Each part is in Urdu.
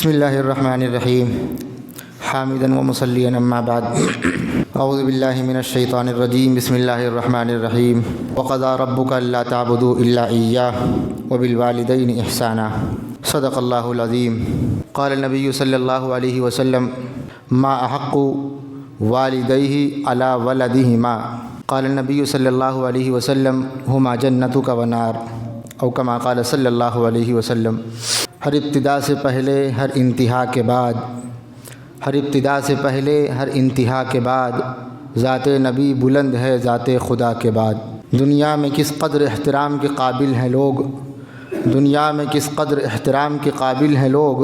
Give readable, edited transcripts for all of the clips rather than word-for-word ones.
بسم اللہ الرحمن الرحیم حامدا ومصلیا اما بعد اعوذ باللہ من الشیطان الرجیم بسم اللہ الرحمن الرحیم وقضى ربك الا تعبدوا الا اياه وبالوالدین احسانا صدق اللہ العظیم قال النبی صلی اللہ علیہ وسلم ما احق والدیہ علی ولدہما قال النبی صلی اللہ علیہ وسلم ہما جنتک ونار او کما قال صلی اللہ علیہ وسلم۔ ہر ابتدا سے پہلے ہر انتہا کے بعد، ہر ابتدا سے پہلے ہر انتہا کے بعد ذات نبی بلند ہے ذات خدا کے بعد۔ دنیا میں کس قدر احترام کے قابل ہیں لوگ، دنیا میں کس قدر احترام کے قابل ہیں لوگ،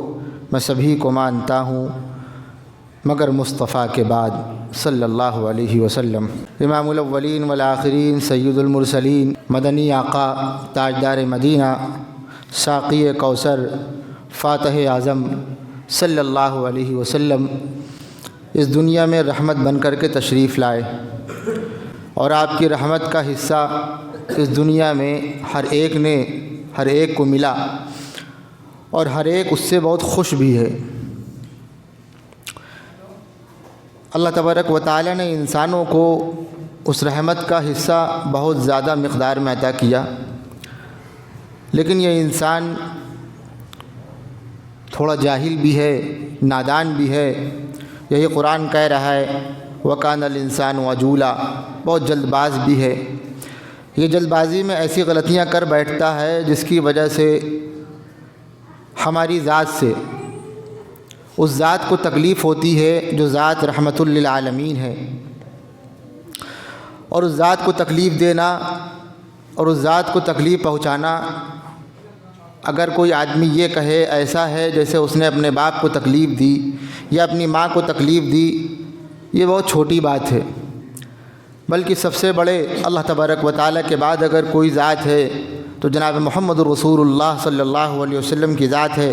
میں سبھی کو مانتا ہوں مگر مصطفیٰ کے بعد صلی اللہ علیہ وسلم۔ امام الاولین والآخرین سید المرسلین مدنی آقا تاجدار مدینہ ساقی کوثر فاتح اعظم صلی اللہ علیہ وسلم اس دنیا میں رحمت بن کر کے تشریف لائے، اور آپ کی رحمت کا حصہ اس دنیا میں ہر ایک کو ملا، اور ہر ایک اس سے بہت خوش بھی ہے۔ اللہ تبارک و تعالی نے انسانوں کو اس رحمت کا حصہ بہت زیادہ مقدار میں عطا کیا، لیکن یہ انسان تھوڑا جاہل بھی ہے، نادان بھی ہے۔ یہی قرآن کہہ رہا ہے وَكَانَ الْإِنسَانُ عَجُولًا، بہت جلد باز بھی ہے۔ یہ جلد بازی میں ایسی غلطیاں کر بیٹھتا ہے جس کی وجہ سے ہماری ذات سے اس ذات کو تکلیف ہوتی ہے جو ذات رحمت للعالمین ہے، اور اس ذات کو تکلیف دینا اور اس ذات کو تکلیف پہنچانا، اگر کوئی آدمی یہ کہے ایسا ہے جیسے اس نے اپنے باپ کو تکلیف دی یا اپنی ماں کو تکلیف دی، یہ بہت چھوٹی بات ہے۔ بلکہ سب سے بڑے اللہ تبارک و تعالیٰ کے بعد اگر کوئی ذات ہے تو جناب محمد رسول اللہ صلی اللہ علیہ وسلم کی ذات ہے۔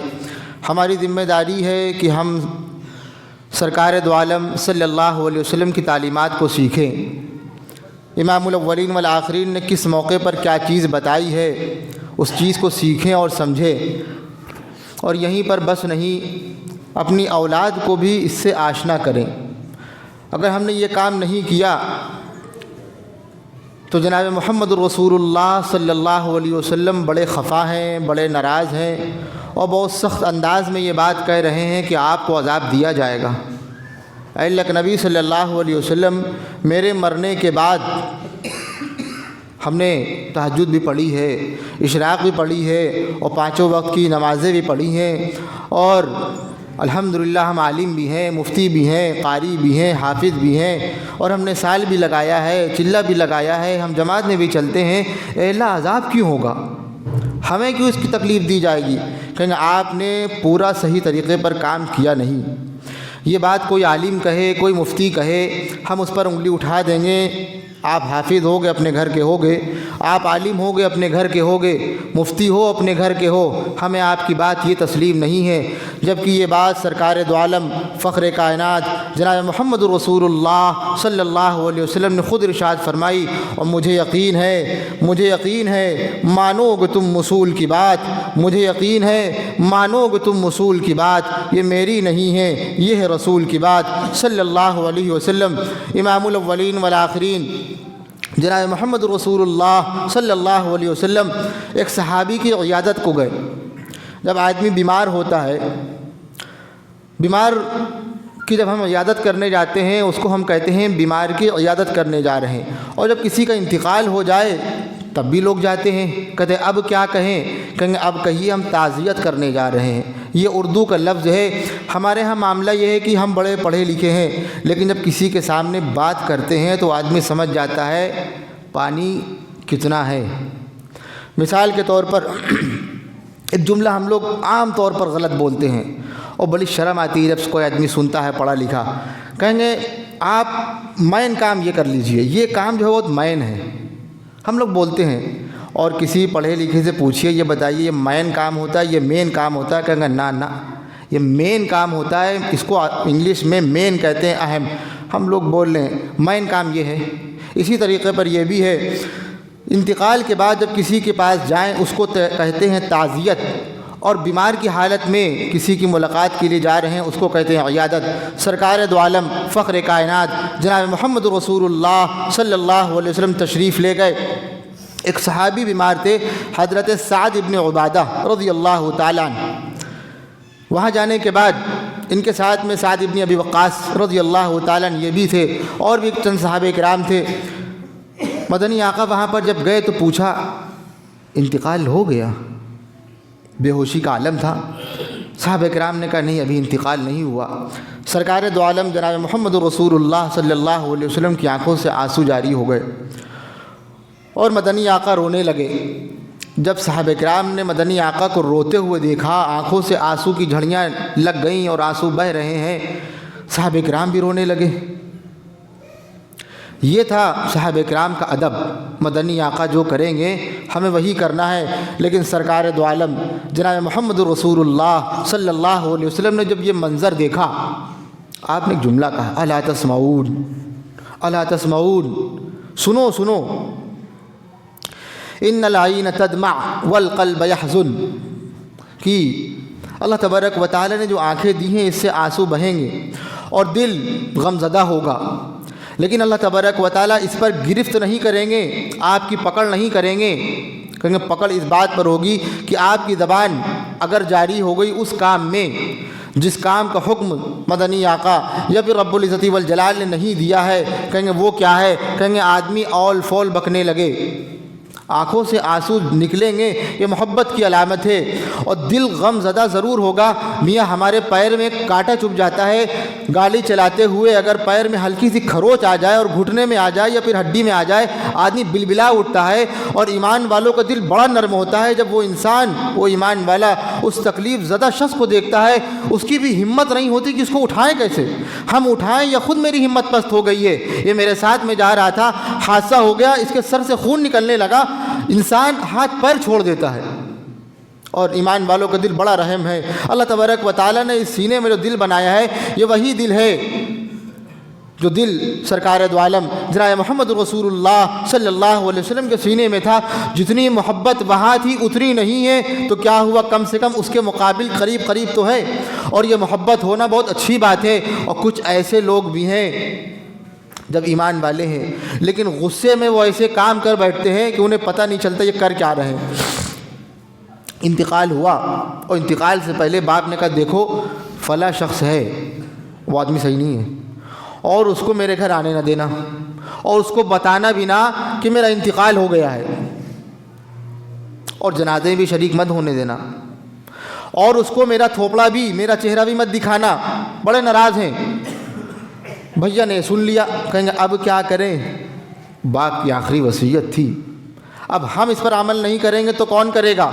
ہماری ذمہ داری ہے کہ ہم سرکار دو عالم صلی اللہ علیہ وسلم کی تعلیمات کو سیکھیں۔ امام الاولین والآخرین نے کس موقع پر کیا چیز بتائی ہے اس چیز کو سیکھیں اور سمجھیں، اور یہیں پر بس نہیں، اپنی اولاد کو بھی اس سے آشنا کریں۔ اگر ہم نے یہ کام نہیں کیا تو جناب محمد رسول اللہ صلی اللہ علیہ وسلم بڑے خفا ہیں، بڑے ناراض ہیں، اور بہت سخت انداز میں یہ بات کہہ رہے ہیں کہ آپ کو عذاب دیا جائے گا۔ اے اللہ کے نبی صلی اللہ علیہ وسلم، میرے مرنے کے بعد ہم نے تہجد بھی پڑھی ہے، اشراق بھی پڑھی ہے، اور پانچوں وقت کی نمازیں بھی پڑھی ہیں، اور الحمدللہ ہم عالم بھی ہیں، مفتی بھی ہیں، قاری بھی ہیں، حافظ بھی ہیں، اور ہم نے سال بھی لگایا ہے، چلہ بھی لگایا ہے، ہم جماعت میں بھی چلتے ہیں۔ اے اللہ، عذاب کیوں ہوگا؟ ہمیں کیوں اس کی تکلیف دی جائے گی؟ کہ آپ نے پورا صحیح طریقے پر کام کیا نہیں۔ یہ بات کوئی عالم کہے، کوئی مفتی کہے، ہم اس پر انگلی اٹھا دیں گے۔ آپ حافظ ہو گئے، اپنے گھر کے ہو گئے، آپ عالم ہو گئے، اپنے گھر کے ہو گئے، مفتی ہو، اپنے گھر کے ہو، ہمیں آپ کی بات یہ تسلیم نہیں ہے، جبکہ یہ بات سرکار دو عالم فخر کائنات جناب محمد رسول اللہ صلی اللہ علیہ وسلم نے خود ارشاد فرمائی، اور مجھے یقین ہے مانو گے تم اصول کی بات، مجھے یقین ہے مانو گے تم اصول کی بات، یہ میری نہیں ہے، یہ ہے رسول کی بات صلی اللہ علیہ وسلم۔ امام الاولین والآخرین جناب محمد رسول اللہ صلی اللہ علیہ وسلم ایک صحابی کی عیادت کو گئے۔ جب آدمی بیمار ہوتا ہے، بیمار کی جب ہم عیادت کرنے جاتے ہیں اس کو ہم کہتے ہیں بیمار کی عیادت کرنے جا رہے ہیں، اور جب کسی کا انتقال ہو جائے تب بھی لوگ جاتے ہیں، کہتے ہیں اب کیا کہیں اب کہیے ہم تعزیت کرنے جا رہے ہیں۔ یہ اردو کا لفظ ہے۔ ہمارے ہاں معاملہ یہ ہے کہ ہم بڑے پڑھے لکھے ہیں، لیکن جب کسی کے سامنے بات کرتے ہیں تو آدمی سمجھ جاتا ہے پانی کتنا ہے۔ مثال کے طور پر ایک جملہ ہم لوگ عام طور پر غلط بولتے ہیں، اور بڑی شرم آتی ہے جب کوئی آدمی سنتا ہے پڑھا لکھا، کہیں گے آپ مین کام یہ کر لیجئے، یہ کام جو ہے بہت مین ہے، ہم لوگ بولتے ہیں۔ اور کسی پڑھے لکھے سے پوچھئے یہ بتائیے یہ مین کام ہوتا ہے، یہ مین کام ہوتا ہے، کہیں گے نہ یہ مین کام ہوتا ہے، اس کو انگلش میں مین کہتے ہیں، اہم۔ ہم لوگ بول رہے ہیں مین کام یہ ہے۔ اسی طریقے پر یہ بھی ہے، انتقال کے بعد جب کسی کے پاس جائیں اس کو کہتے ہیں تعزیت، اور بیمار کی حالت میں کسی کی ملاقات کے لیے جا رہے ہیں، اس کو کہتے ہیں عیادت۔ سرکار دو عالم فخر کائنات جناب محمد رسول اللہ صلی اللہ علیہ وسلم تشریف لے گئے۔ ایک صحابی بیمار تھے، حضرت سعد ابن عبادہ رضی اللہ تعالیٰ عنہ۔ وہاں جانے کے بعد ان کے ساتھ میں سعد ابن ابی وقاص رضی اللہ تعالیٰ عنہ یہ بھی تھے، اور بھی چند صحابہ کرام تھے۔ مدنی آقا وہاں پر جب گئے تو پوچھا انتقال ہو گیا؟ بے ہوشی کا عالم تھا۔ صحابہ کرام نے کہا نہیں، ابھی انتقال نہیں ہوا۔ سرکار دو عالم جناب محمد رسول اللہ صلی اللہ علیہ وسلم کی آنکھوں سے آنسو جاری ہو گئے اور مدنی آقا رونے لگے۔ جب صحابہ کرام نے مدنی آقا کو روتے ہوئے دیکھا، آنکھوں سے آنسو کی جھڑیاں لگ گئیں اور آنسو بہہ رہے ہیں، صحابہ کرام بھی رونے لگے۔ یہ تھا صحابہ کرام کا ادب، مدنی آقا جو کریں گے ہمیں وہی کرنا ہے۔ لیکن سرکار دو عالم جناب محمد رسول اللہ صلی اللہ علیہ وسلم نے جب یہ منظر دیکھا، آپ نے ایک جملہ کہا، الا تسمعون، الا تسمعون، سنو سنو، ان العین تدمع والقلب یحزن، کہ اللہ تبارک و تعالی نے جو آنکھیں دی ہیں اس سے آنسو بہیں گے اور دل غمزدہ ہوگا، لیکن اللہ تبارک و تعالیٰ اس پر گرفت نہیں کریں گے، آپ کی پکڑ نہیں کریں گے۔ کہیں گے پکڑ اس بات پر ہوگی کہ آپ کی زبان اگر جاری ہو گئی اس کام میں جس کام کا حکم مدنی آقا یا پھر رب العزت والجلال نے نہیں دیا ہے، کہیں گے وہ کیا ہے؟ کہیں گے آدمی اول فول بکنے لگے، آنکھوں سے آنسو نکلیں گے، یہ محبت کی علامت ہے، اور دل غم زدہ ضرور ہوگا۔ میاں ہمارے پیر میں کانٹا چبھ جاتا ہے، گاڑی چلاتے ہوئے اگر پیر میں ہلکی سی کھروچ آ جائے اور گھٹنے میں آ جائے یا پھر ہڈی میں آ جائے، آدمی بلبلا اٹھتا ہے، اور ایمان والوں کا دل بڑا نرم ہوتا ہے۔ جب وہ انسان، وہ ایمان والا اس تکلیف زدہ شخص کو دیکھتا ہے، اس کی بھی ہمت نہیں ہوتی کہ اس کو اٹھائیں کیسے، ہم اٹھائیں یا خود میری ہمت پست ہو گئی ہے۔ یہ میرے ساتھ میں جا رہا تھا، حادثہ ہو گیا، اس کے سر سے خون نکلنے لگا، انسان ہاتھ پیر چھوڑ دیتا ہے، اور ایمان والوں کا دل بڑا رحم ہے۔ اللہ تبارک و تعالیٰ نے اس سینے میں جو دل بنایا ہے، یہ وہی دل ہے جو دل سرکار دو عالم جناب محمد رسول اللہ صلی اللہ علیہ وسلم کے سینے میں تھا۔ جتنی محبت وہاں تھی اتنی نہیں ہے تو کیا ہوا، کم سے کم اس کے مقابل قریب قریب تو ہے، اور یہ محبت ہونا بہت اچھی بات ہے۔ اور کچھ ایسے لوگ بھی ہیں جب ایمان والے ہیں لیکن غصے میں وہ ایسے کام کر بیٹھتے ہیں کہ انہیں پتہ نہیں چلتا یہ کر کیا رہے ہیں۔ انتقال ہوا، اور انتقال سے پہلے باپ نے کہا دیکھو فلاں شخص ہے، وہ آدمی صحیح نہیں ہے، اور اس کو میرے گھر آنے نہ دینا، اور اس کو بتانا بھی نہ کہ میرا انتقال ہو گیا ہے، اور جنازے بھی شریک مت ہونے دینا، اور اس کو میرا تھوپڑا بھی، میرا چہرہ بھی مت دکھانا۔ بڑے ناراض ہیں۔ بھیا نے سن لیا، کہیں گے اب کیا کریں، باپ کی آخری وصیت تھی، اب ہم اس پر عمل نہیں کریں گے تو کون کرے گا؟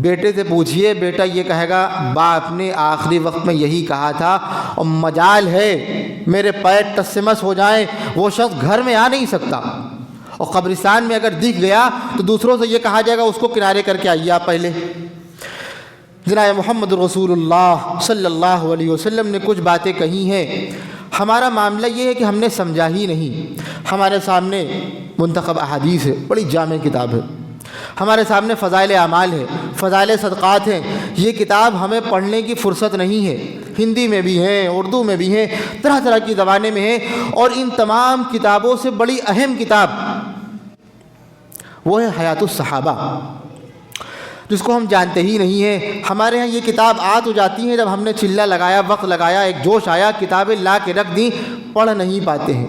بیٹے سے پوچھئے، بیٹا یہ کہے گا باپ نے آخری وقت میں یہی کہا تھا، اور مجال ہے میرے پیر ٹس سے مس ہو جائیں، وہ شخص گھر میں آ نہیں سکتا، اور قبرستان میں اگر دکھ گیا تو دوسروں سے یہ کہا جائے گا اس کو کنارے کر کے آئیے آپ پہلے۔ جناب محمد رسول اللہ صلی اللہ علیہ وسلم نے کچھ باتیں کہی ہیں، ہمارا معاملہ یہ ہے کہ ہم نے سمجھا ہی نہیں۔ ہمارے سامنے منتخب احادیث ہے، بڑی جامع کتاب ہے، ہمارے سامنے فضائل اعمال ہے، فضائل صدقات ہیں، یہ کتاب ہمیں پڑھنے کی فرصت نہیں ہے، ہندی میں بھی ہیں، اردو میں بھی ہیں، طرح طرح کی زبانیں میں ہیں، اور ان تمام کتابوں سے بڑی اہم کتاب وہ ہے حیات الصحابہ، جس کو ہم جانتے ہی نہیں ہیں۔ ہمارے ہاں یہ کتاب آ تو جاتی ہیں، جب ہم نے چلہ لگایا، وقت لگایا، ایک جوش آیا، کتابیں لا کے رکھ دیں، پڑھ نہیں پاتے ہیں،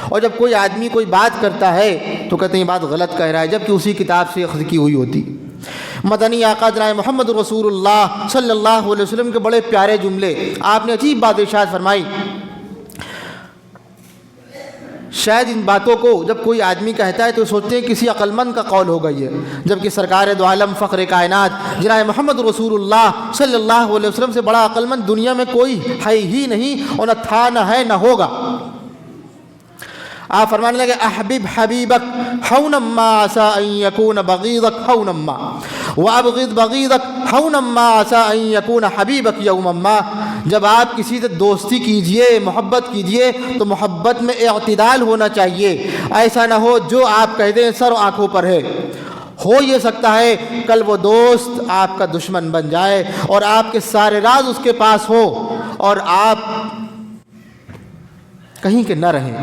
اور جب کوئی آدمی کوئی بات کرتا ہے تو کہتے ہیں یہ بات غلط کہہ رہا ہے، جبکہ اسی کتاب سے اخذ کی ہوئی ہوتی۔ مدنی آقا جناب محمد رسول اللہ صلی اللہ علیہ وسلم کے بڑے پیارے جملے، آپ نے عجیب بات ارشاد فرمائی۔ شاید ان باتوں کو جب کوئی آدمی کہتا ہے تو سوچتے ہیں کسی عقل مند کا قول ہوگا یہ، جبکہ سرکار دو عالم فخر کائنات جناب محمد رسول اللہ صلی اللہ علیہ وسلم سے بڑا عقل مند دنیا میں کوئی ہے ہی نہیں، اور نہ تھا، نہ ہے، نہ ہوگا۔ آپ فرمانے لگے احبب حبیبک حونما عسى ان يكون بغيضك حونما وابغض بغيضك حونما عسى ان يكون حبيبك يوما ما۔ جب آپ کسی سے دوستی کیجئے، محبت کیجئے تو محبت میں اعتدال ہونا چاہیے، ایسا نہ ہو جو آپ کہہ دیں سر آنکھوں پر ہے، ہو یہ سکتا ہے کل وہ دوست آپ کا دشمن بن جائے اور آپ کے سارے راز اس کے پاس ہو اور آپ کہیں کہ نہ رہیں۔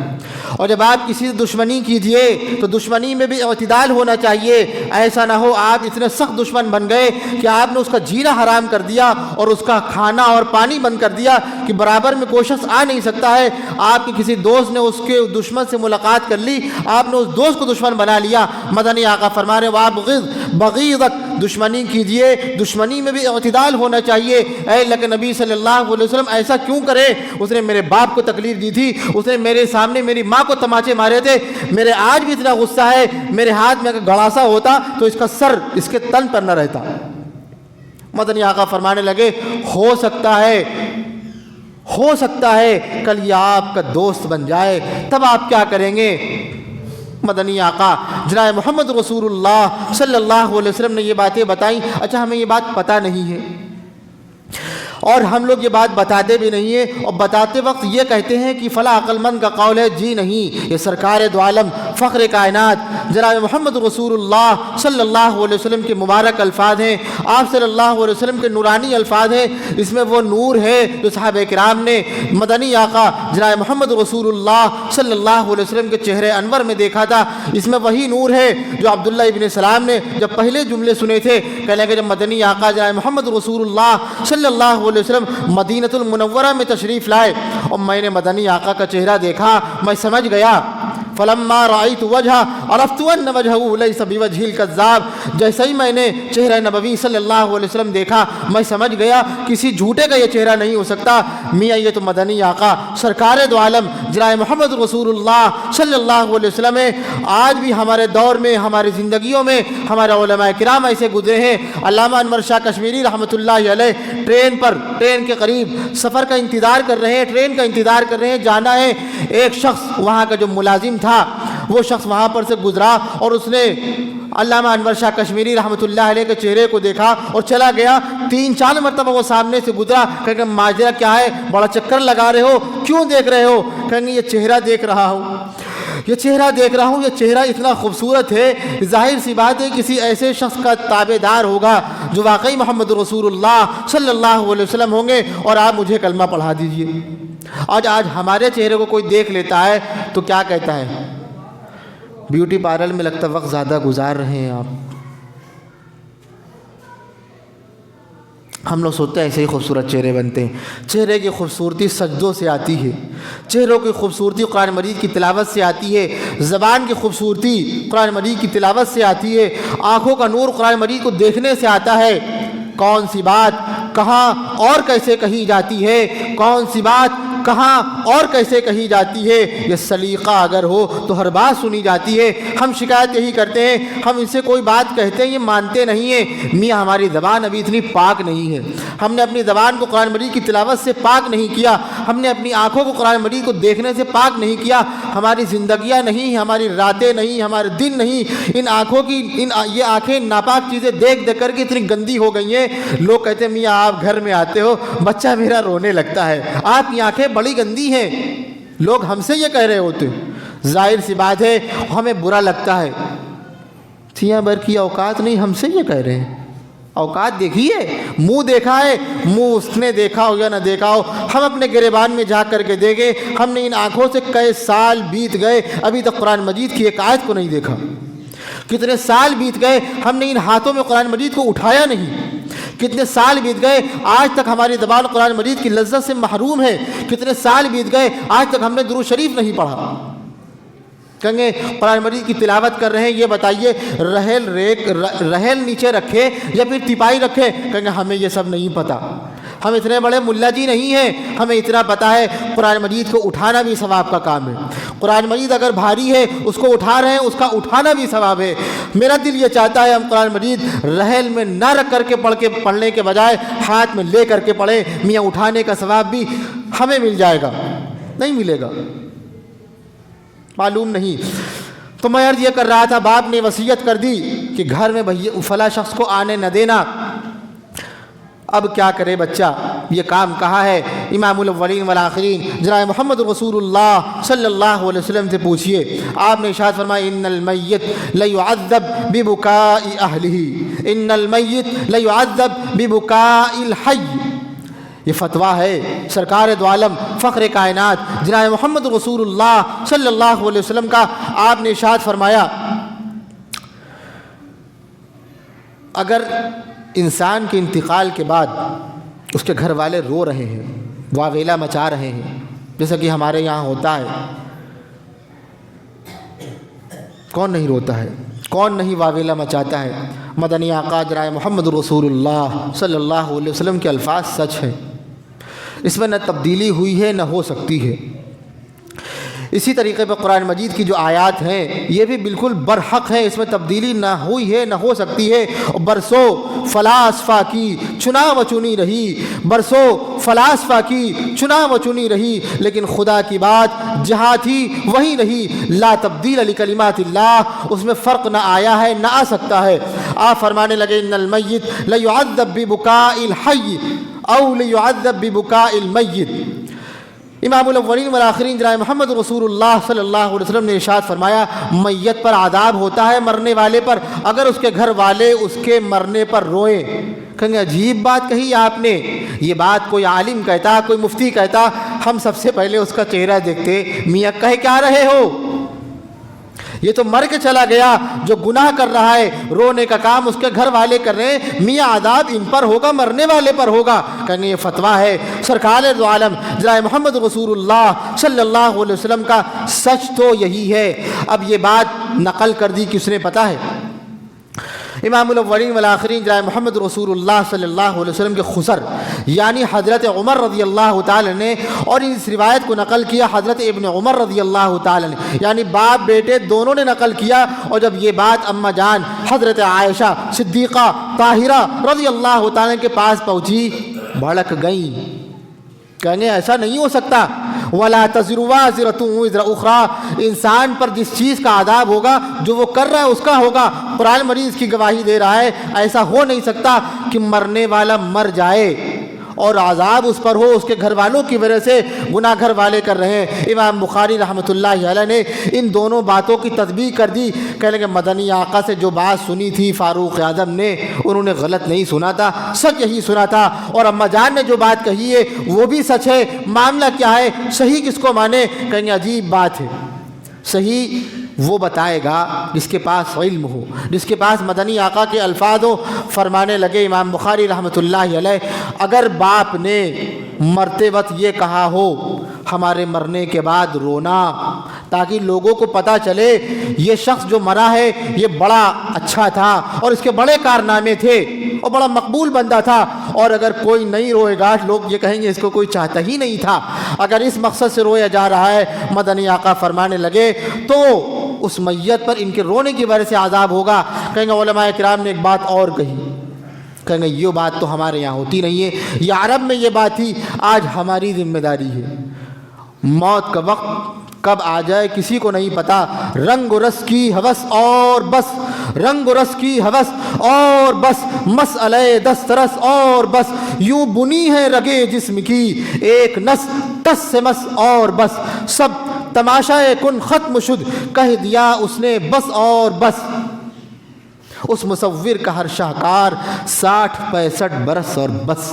اور جب آپ کسی سے دشمنی کیجئے تو دشمنی میں بھی اعتدال ہونا چاہیے، ایسا نہ ہو آپ اتنے سخت دشمن بن گئے کہ آپ نے اس کا جینا حرام کر دیا اور اس کا کھانا اور پانی بند کر دیا کہ برابر میں کوئی شخص آ نہیں سکتا ہے۔ آپ کے کسی دوست نے اس کے دشمن سے ملاقات کر لی، آپ نے اس دوست کو دشمن بنا لیا۔ مدنی آقا فرما رہے وَابْغِضْ بَغِيضَكَ، دشمنی کیجئے، دشمنی میں بھی اعتدال ہونا چاہیے۔ اے اللہ کے نبی صلی اللہ علیہ وسلم ایسا کیوں کرے؟ اس نے میرے باپ کو تکلیف دی تھی، اس نے میرے سامنے میری ماں کو تماچے مارے تھے، میرے آج بھی اتنا غصہ ہے، میرے ہاتھ میں اگر گڑاسا ہوتا تو اس کا سر اس کے تن پر نہ رہتا۔ مدنی آقا فرمانے لگے ہو سکتا ہے کل یہ آپ کا دوست بن جائے، تب آپ کیا کریں گے؟ مدنی آقا جناب محمد رسول اللہ صلی اللہ علیہ وسلم نے یہ باتیں بتائیں۔ اچھا ہمیں یہ بات پتہ نہیں ہے اور ہم لوگ یہ بات بتاتے بھی نہیں ہیں، اور بتاتے وقت یہ کہتے ہیں کہ فلاں عقل مند کا قول ہے، جی نہیں، یہ سرکار دو عالم فخر کائنات جناب محمد رسول اللہ صلی اللہ علیہ وسلم کے مبارک الفاظ ہیں، آپ صلی اللہ علیہ وسلم کے نورانی الفاظ ہیں، اس میں وہ نور ہے جو صحابہ کرام نے مدنی آقا جناب محمد رسول اللہ صلی اللہ علیہ وسلم کے چہرے انور میں دیکھا تھا، اس میں وہی نور ہے جو عبداللہ ابن سلام نے جب پہلے جملے سنے تھے، کہنے لگے جب مدنی آقا جناب محمد رسول اللہ صلی اللہ علیہ وسلم مدینہ المنورہ میں تشریف لائے اور میں نے مدنی آقا کا چہرہ دیکھا، میں سمجھ گیا فلما رأيت وجهه عرفت ان وجهه ليس بوجه الكذاب، جیسے ہی میں نے چہرہ نبوی صلی اللہ علیہ وسلم دیکھا میں سمجھ گیا کسی جھوٹے کا یہ چہرہ نہیں ہو سکتا، میاں یہ تو مدنی آقا سرکار دو عالم جناب محمد رسول اللہ صلی اللہ علیہ وسلم ہے۔ آج بھی ہمارے دور میں ہماری زندگیوں میں ہمارے علماء کرام ایسے گزرے ہیں۔ علامہ انور شاہ کشمیری رحمۃ اللہ علیہ ٹرین کے قریب سفر کا انتظار کر رہے ہیں، ٹرین کا انتظار کر رہے ہیں، جانا ہے، ایک شخص وہاں کا جو ملازم تھا وہ شخص وہاں پر سے گزرا اور اس نے علامہ انور شاہ کشمیری رحمۃ اللہ علیہ کے چہرے کو دیکھا اور چلا گیا۔ 3-4 مرتبہ وہ سامنے سے گزرا، کہیں گے ماجرا کیا ہے، بڑا چکر لگا رہے ہو، کیوں دیکھ رہے ہو؟ کہیں گے یہ چہرہ دیکھ رہا ہوں، یہ چہرہ اتنا خوبصورت ہے، ظاہر سی بات ہے کسی ایسے شخص کا تابع دار ہوگا جو واقعی محمد رسول اللہ صلی اللہ علیہ وسلم ہوں گے، اور آپ مجھے کلمہ پڑھا دیجئے۔ آج ہمارے چہرے کو کوئی دیکھ لیتا ہے تو کیا کہتا ہے؟ بیوٹی پارلر میں لگتا وقت زیادہ گزار رہے ہیں آپ۔ ہم لوگ سوچتے ہیں ایسے ہی خوبصورت چہرے بنتے ہیں۔ چہرے کی خوبصورتی سجدوں سے آتی ہے، چہروں کی خوبصورتی قرآن مجید کی تلاوت سے آتی ہے، زبان کی خوبصورتی قرآن مجید کی تلاوت سے آتی ہے، آنکھوں کا نور قرآن مجید کو دیکھنے سے آتا ہے۔ کون سی بات کہاں اور کیسے کہی جاتی ہے، کون سی بات کہاں اور کیسے کہی جاتی ہے، یہ سلیقہ اگر ہو تو ہر بات سنی جاتی ہے۔ ہم شکایت یہی کرتے ہیں، ہم ان سے کوئی بات کہتے ہیں یہ مانتے نہیں ہیں، میاں ہماری زبان ابھی اتنی پاک نہیں ہے، ہم نے اپنی زبان کو قرآن مجید کی تلاوت سے پاک نہیں کیا، ہم نے اپنی آنکھوں کو قرآن مجید کو دیکھنے سے پاک نہیں کیا، ہماری زندگیاں نہیں، ہماری راتیں نہیں، ہمارے دن نہیں، ان آنکھوں کی یہ آنکھیں ناپاک چیزیں دیکھ دیکھ کر کے اتنی گندی ہو گئی ہیں۔ لوگ کہتے ہیں میاں آپ گھر میں آتے ہو بچہ میرا رونے لگتا ہے، آپ کی آنکھیں بڑی گندی ہیں، لوگ ہم سے یہ کہہ رہے ہوتے ہیں۔ ظاہر سی بات ہے ہمیں برا لگتا ہے، تھیاں بھر کی اوقات نہیں، ہم سے یہ کہہ رہے ہیں۔ اوقات دیکھیے، منہ دیکھا ہے، منہ اس نے دیکھا ہو یا نہ دیکھا ہو، ہم اپنے گریبان میں جا کر کے دیکھیں، ہم نے ان آنکھوں سے کئی سال بیت گئے ابھی تک قرآن مجید کی ایک آیت کو نہیں دیکھا، کتنے سال بیت گئے ہم نے ان ہاتھوں میں قرآن مجید کو اٹھایا نہیں، کتنے سال بیت گئے آج تک ہماری زبان قرآن مجید کی لذت سے محروم ہے، کتنے سال بیت گئے آج تک ہم نے درود شریف نہیں پڑھا۔ کہیں گے قرآن مجید کی تلاوت کر رہے ہیں، یہ بتائیے رحل نیچے رکھے یا پھر تپائی رکھے؟ کہیں گے ہمیں یہ سب نہیں پتہ، ہم اتنے بڑے ملا جی نہیں ہیں، ہمیں اتنا پتہ ہے قرآن مجید کو اٹھانا بھی ثواب کا کام ہے، قرآن مجید اگر بھاری ہے اس کو اٹھا رہے ہیں اس کا اٹھانا بھی ثواب ہے۔ میرا دل یہ چاہتا ہے ہم قرآن مجید رحل میں نہ رکھ کر کے پڑھنے کے بجائے ہاتھ میں لے کر کے پڑھیں، میاں اٹھانے کا ثواب بھی ہمیں مل جائے گا، نہیں ملے گا، معلوم نہیں۔ تو میں عرض یہ کر رہا تھا، باپ نے وصیت کر دی کہ گھر میں فلاں شخص کو آنے نہ دینا، اب کیا کرے بچہ، یہ کام کہا ہے امام الاولین والآخرین جناب محمد رسول اللہ صلی اللہ علیہ وسلم سے پوچھیے۔ آپ نے ارشاد فرمایا ان المیت لیعذب ببکاء اہلہ، ان المیت لیعذب ببکاء الحی۔ یہ فتویٰ ہے سرکار دو عالم فخر کائنات جناب محمد رسول اللہ صلی اللہ علیہ وسلم کا۔ آپ نے ارشاد فرمایا اگر انسان کے انتقال کے بعد اس کے گھر والے رو رہے ہیں، واویلا مچا رہے ہیں، جیسا کہ ہمارے یہاں ہوتا ہے، کون نہیں روتا ہے، کون نہیں واویلا مچاتا ہے؟ مدنی آقا جناب محمد رسول اللہ صلی اللہ علیہ وسلم کے الفاظ سچ ہیں، اس میں نہ تبدیلی ہوئی ہے نہ ہو سکتی ہے۔ اسی طریقے پر قرآن مجید کی جو آیات ہیں یہ بھی بالکل برحق ہیں، اس میں تبدیلی نہ ہوئی ہے نہ ہو سکتی ہے۔ برسوں فلاسفہ کی چنا و چنی رہی، برسوں فلاسفہ کی چنا و چنی رہی، لیکن خدا کی بات جہاں تھی وہیں رہی۔ لا تبدیل لکلمات اللہ، اس میں فرق نہ آیا ہے نہ آ سکتا ہے۔ آپ فرمانے لگے ان المیت لیعذب ببکاء الحی او لیعذب ببکاء المیت۔ امام الاولین والآخرین جناب محمد رسول اللہ صلی اللہ علیہ وسلم نے ارشاد فرمایا میت پر عذاب ہوتا ہے مرنے والے پر اگر اس کے گھر والے اس کے مرنے پر روئیں۔ کہیں گے عجیب بات کہی آپ نے، یہ بات کوئی عالم کہتا، کوئی مفتی کہتا، ہم سب سے پہلے اس کا چہرہ دیکھتے، میاں کہہ کیا رہے ہو؟ یہ تو مر کے چلا گیا، جو گناہ کر رہا ہے رونے کا کام اس کے گھر والے کر رہے ہیں، میاں عذاب ان پر ہوگا، مرنے والے پر ہوگا۔ کہیں یہ فتویٰ ہے سرکار دو عالم جناب محمد رسول اللہ صلی اللہ علیہ وسلم کا، سچ تو یہی ہے۔ اب یہ بات نقل کر دی کس نے پتہ ہے؟ امام الاولین والآخرین جناب محمد رسول اللہ صلی اللہ علیہ وسلم کے خسر یعنی حضرت عمر رضی اللہ تعالی نے، اور اس روایت کو نقل کیا حضرت ابن عمر رضی اللہ تعالی نے، یعنی باپ بیٹے دونوں نے نقل کیا۔ اور جب یہ بات اماں جان حضرت عائشہ صدیقہ طاہرہ رضی اللہ تعالی کے پاس پہنچی، بھڑک گئیں، کہنے ایسا نہیں ہو سکتا۔ وَلَا تَزِرُ وَازِرَةٌ وِزْرَ أُخْرَىٰ، انسان پر جس چیز کا عذاب ہوگا جو وہ کر رہا ہے اس کا ہوگا۔ قرآن مجید کی گواہی دے رہا ہے ایسا ہو نہیں سکتا کہ مرنے والا مر جائے اور عذاب اس پر ہو، اس کے گھر والوں کی وجہ سے گناہ گھر والے کر رہے ہیں۔ امام بخاری رحمۃ اللہ علیہ نے ان دونوں باتوں کی تطبیق کر دی، کہنے لگے مدنی آقا سے جو بات سنی تھی فاروق اعظم نے، انہوں نے غلط نہیں سنا تھا، سچ یہی سنا تھا، اور اماں جان نے جو بات کہی ہے وہ بھی سچ ہے۔ معاملہ کیا ہے؟ صحیح کس کو مانے؟ کہیں عجیب بات ہے، صحیح وہ بتائے گا جس کے پاس علم ہو، جس کے پاس مدنی آقا کے الفاظ ہو۔ فرمانے لگے امام بخاری رحمۃ اللہ علیہ اگر باپ نے مرتے وقت یہ کہا ہو ہمارے مرنے کے بعد رونا، تاکہ لوگوں کو پتہ چلے یہ شخص جو مرا ہے یہ بڑا اچھا تھا اور اس کے بڑے کارنامے تھے اور بڑا مقبول بندہ تھا، اور اگر کوئی نہیں روئے گا لوگ یہ کہیں گے اس کو کوئی چاہتا ہی نہیں تھا، اگر اس مقصد سے رویا جا رہا ہے، مدنی آقا فرمانے لگے تو اس میت پر ان کے رونے کی وجہ سے عذاب ہوگا۔ کہیں گے علماء کرام نے ایک بات اور کہی، کہیں گے یہ بات تو ہمارے یہاں ہوتی نہیں ہے، یہ عرب میں یہ بات تھی، آج ہماری ذمہ داری ہے۔ موت کا وقت کب آ جائے کسی کو نہیں پتا، رنگ و رس کی ہوس اور بس، رنگ و رس کی ہوس اور بس، مسئلہ دسترس اور بس، یوں بنی ہے رگے جسم کی ایک نس، ٹس سے مس اور بس، سب تماشائے کن ختم شد، کہہ دیا اس نے بس اور بس۔ اس مصور کا ہر شاہکار 60-65 برس اور بس۔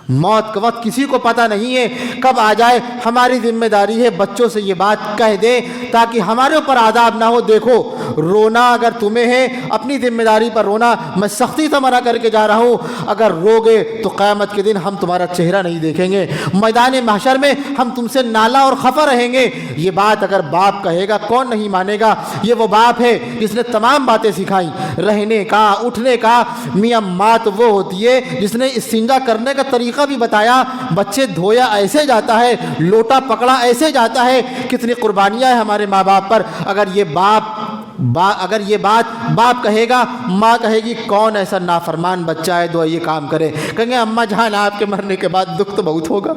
موت کا وقت کسی کو پتہ نہیں ہے کب آ جائے، ہماری ذمہ داری ہے بچوں سے یہ بات کہہ دیں تاکہ ہمارے اوپر عذاب نہ ہو۔ دیکھو رونا اگر تمہیں ہے اپنی ذمہ داری پر رونا، میں سختی سے منع کر کے جا رہا ہوں، اگر روگے تو قیامت کے دن ہم تمہارا چہرہ نہیں دیکھیں گے، میدان محشر میں ہم تم سے نالا اور خفا رہیں گے۔ یہ بات اگر باپ کہے گا کون نہیں مانے گا؟ یہ وہ باپ ہے جس نے تمام باتیں سکھائیں، رہنے کا، اٹھنے کا۔ میاں ماں تو وہ ہوتی ہے جس نے استنجا کرنے کا طریقہ بھی بتایا، بچے دھویا ایسے جاتا ہے، لوٹا پکڑا ایسے جاتا ہے، کتنی قربانیاں ہیں ہمارے ماں باپ پر۔ اگر یہ بات باپ کہے گا، ماں کہے گی کون ایسا نافرمان بچہ ہے جو یہ کام کرے؟ کہیں گے اماں جان آپ کے مرنے کے بعد دکھ تو بہت ہوگا،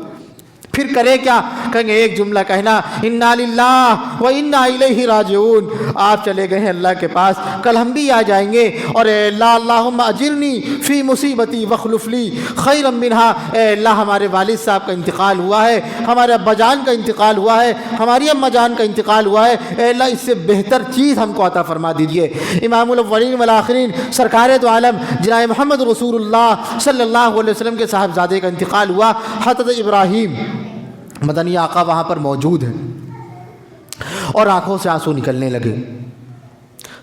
پھر کرے کیا؟ کہیں گے ایک جملہ کہنا انا للہ و انا الیہ راجعون، آپ چلے گئے ہیں اللہ کے پاس، کل ہم بھی آ جائیں گے، اور اے اللہ اللہم اجرنی فی مصیبتی واخلف لی خیرا منہا، اے اللہ ہمارے والد صاحب کا انتقال ہوا ہے، ہمارے ابا جان کا انتقال ہوا ہے، ہماری اماں جان کا انتقال ہوا ہے، اے اللہ اس سے بہتر چیز ہم کو عطا فرما دیجئے۔ امام الاولین والآخرین سرکار دو عالم جناب محمد رسول اللہ صلی اللہ علیہ وسلم کے صاحبزادے کا انتقال ہوا، حضرت ابراہیم مدنی آقا وہاں پر موجود ہیں، اور آنکھوں سے آنسو نکلنے لگے۔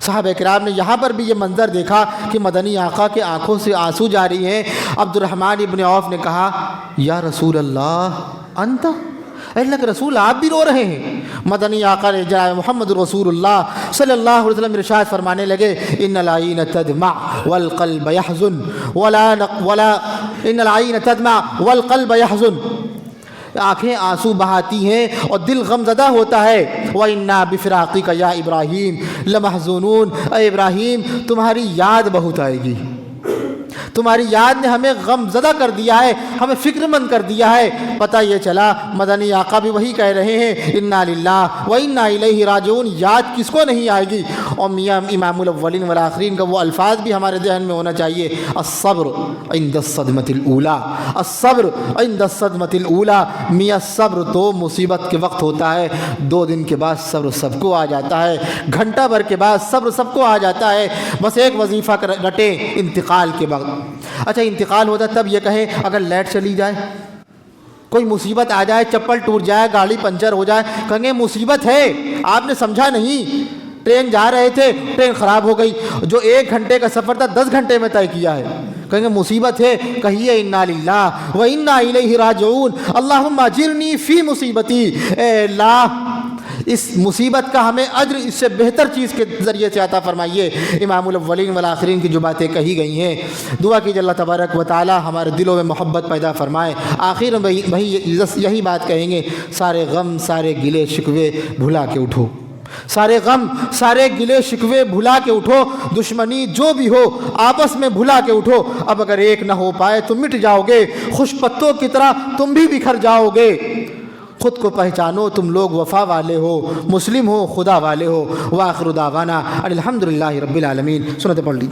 صحابہ کرام نے یہاں پر بھی یہ منظر دیکھا کہ مدنی آقا کے آنکھوں سے آنسو جاری ہیں۔ عبد الرحمن ابن عوف نے کہا یا رسول اللہ انت، اے اللہ کے رسول آپ بھی رو رہے ہیں؟ مدنی آقا نے جناب محمد رسول اللہ صلی اللہ علیہ وسلم ارشاد فرمانے لگے ان العین تدمع والقلب يحزن ان العین تدمع والقلب يحزن، آنکھیں آنسو بہاتی ہیں اور دل غم زدہ ہوتا ہے۔ وَإِنَّا بِفِرَاقِكَ يَا إِبْرَاهِيمُ لَمَحْزُونُونَ، اے ابراہیم تمہاری یاد بہت آئے گی، تمہاری یاد نے ہمیں غم زدہ کر دیا ہے، ہمیں فکر مند کر دیا ہے۔ پتہ یہ چلا مدنی آقا بھی وہی کہہ رہے ہیں انا للہ و انا الیہ راجعون، یاد کس کو نہیں آئے گی؟ اور میاں امام الاولین والآخرین کا وہ الفاظ بھی ہمارے ذہن میں ہونا چاہیے، الصبر عند الصدمۃ الاولی، الصبر عند الصدمۃ الاولی، میاں صبر تو مصیبت کے وقت ہوتا ہے، 2 دن کے بعد صبر سب کو آ جاتا ہے، گھنٹہ بھر کے بعد صبر سب کو آ جاتا ہے، بس ایک وظیفہ رٹے انتقال کے وقت۔ اچھا انتقال ہوتا تب یہ کہیں اگر لائٹ چلی جائے، کوئی مصیبت آ جائے، چپل ٹوٹ جائے، گاڑی پنچر ہو جائے، کہیں گے مصیبت ہے، آپ نے سمجھا نہیں، ٹرین جا رہے تھے ٹرین خراب ہو گئی، جو 1 گھنٹے کا سفر تھا 10 گھنٹے میں طے کیا ہے، کہیں گے مصیبت ہے، کہیے انا للہ و انا الیہ راجعون، اللہم اجرنی فی مصیبتی، اے اللہ اس مصیبت کا ہمیں اجر اس سے بہتر چیز کے ذریعے سے عطا فرمائیے۔ امام الاولین والآخرین کی جو باتیں کہی گئی ہیں، دعا کیجیے اللہ تبارک و تعالی ہمارے دلوں میں محبت پیدا فرمائے۔ آخر میں یہی بات کہیں گے، سارے غم سارے گلے شکوے بھلا کے اٹھو، سارے غم سارے گلے شکوے بھلا کے اٹھو، دشمنی جو بھی ہو آپس میں بھلا کے اٹھو، اب اگر ایک نہ ہو پائے تو مٹ جاؤ گے، خوش پتوں کی طرح تم بھی بکھر جاؤ گے۔ خود کو پہچانو، تم لوگ وفا والے ہو، مسلم ہو، خدا والے ہو۔ وآخر دعوانا الحمدللہ رب العالمین۔ سنت پڑھ لی۔